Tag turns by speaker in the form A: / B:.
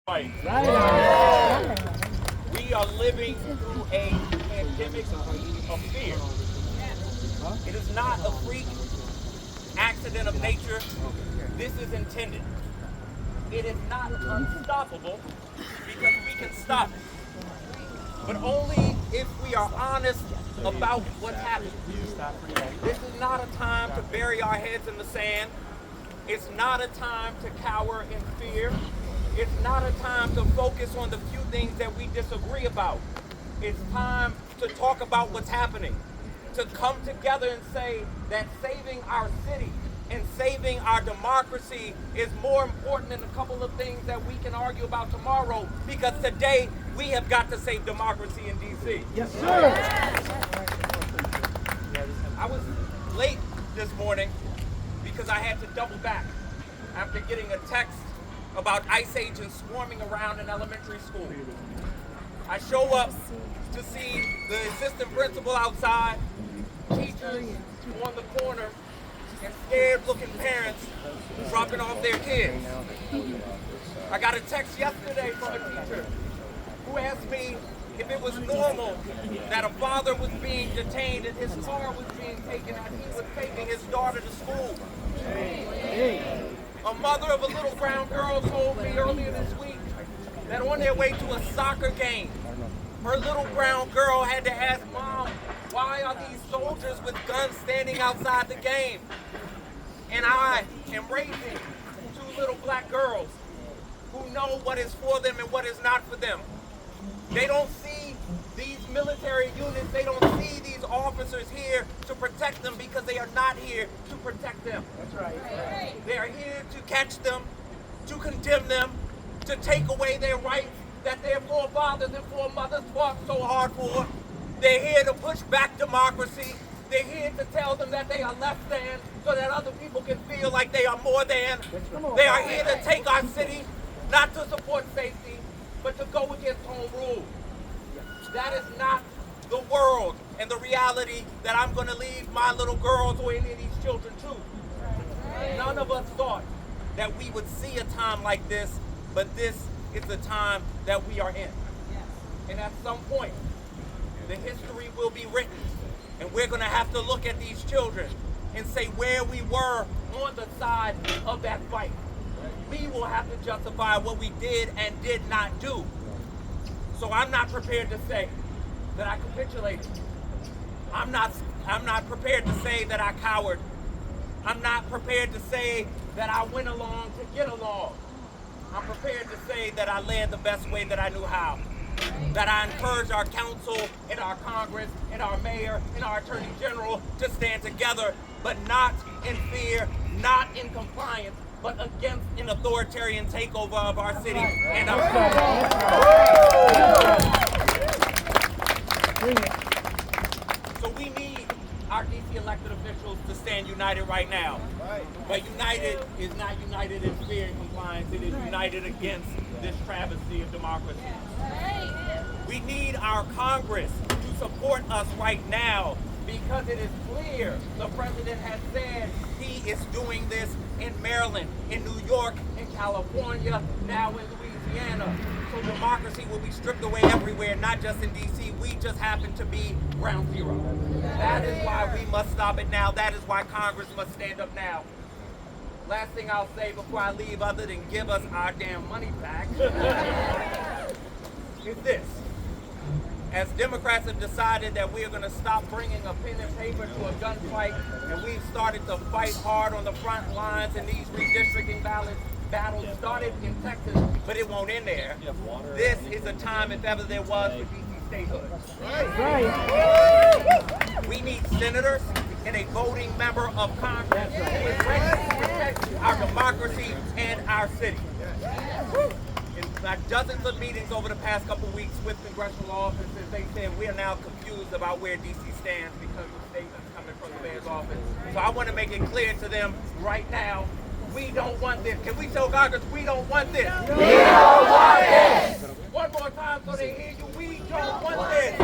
A: Right. We are living through a pandemic of fear. It is not a freak accident of nature. This is intended. It is not unstoppable because we can stop it. But only if we are honest about what's happening. This is not a time to bury our heads in the sand. It's not a time to cower in fear. It's not a time to focus on the few things that we disagree about. It's time to talk about what's happening, to come together and say that saving our city and saving our democracy is more important than a couple of things that we can argue about tomorrow, because today we have got to save democracy in D.C.
B: Yes, sir.
A: I was late this morning because I had to double back after getting a text about ICE agents swarming around an elementary school. I show up to see the assistant principal outside, teachers on the corner, and scared-looking parents dropping off their kids. I got a text yesterday from a teacher who asked me if it was normal that a father was being detained and his car was being taken as he was taking his daughter to school. A mother of a little brown girl told me earlier this week that on their way to a soccer game, her little brown girl had to ask Mom, why are these soldiers with guns standing outside the game? And I am raising two little black girls who know what is for them and what is not for them. They don't see these military units, they don't see these officers here to protect them because they are not here to protect them.
B: That's right.
A: They are here to catch them, to condemn them, to take away their rights that their forefathers and foremothers fought so hard for. They're here to push back democracy. They're here to tell them that they are less than so that other people can feel like they are more than. They are here to take our city, not to support safety, but to go against home rule. That is not the world and the reality that I'm going to leave my little girls or any of these children to. None of us thought that we would see a time like this, but this is the time that we are in. And at some point, the history will be written, and we're going to have to look at these children and say where we were on the side of that fight. We will have to justify what we did and did not do. So I'm not prepared to say that I capitulated. I'm not prepared to say that I cowered. I'm not prepared to say that I went along to get along. I'm prepared to say that I led the best way that I knew how. That I encourage our council and our Congress and our mayor and our attorney general to stand together, but not in fear, not in compliance, but against an authoritarian takeover of our city and our So we need our DC elected officials to stand united right now. But united is not united in fear and compliance. It is united against this travesty of democracy. We need our Congress to support us right now because it is clear the president has said he is doing this in Maryland, in New York, in California, now in Louisiana. So democracy will be stripped away everywhere, not just in D.C. We just happen to be ground zero. That is why we must stop it now. That is why Congress must stand up now. Last thing I'll say before I leave, other than give us our damn money back, is this. As Democrats have decided that we are going to stop bringing a pen and paper to a gunfight, and we've started to fight hard on the front lines, and these redistricting battles started in Texas, but it won't end there. This is a time, if ever there was, for DC statehood. Right. We need senators and a voting member of Congress who is ready to protect our democracy and our city. In dozens of meetings over the past couple of weeks with congressional offices, they said we are now confused about where DC stands because of statements coming from the mayor's office. So I want to make it clear to them right now, we don't want this. Can we tell Congress we don't want this? We don't want this! One more time so they hear you, we don't want this!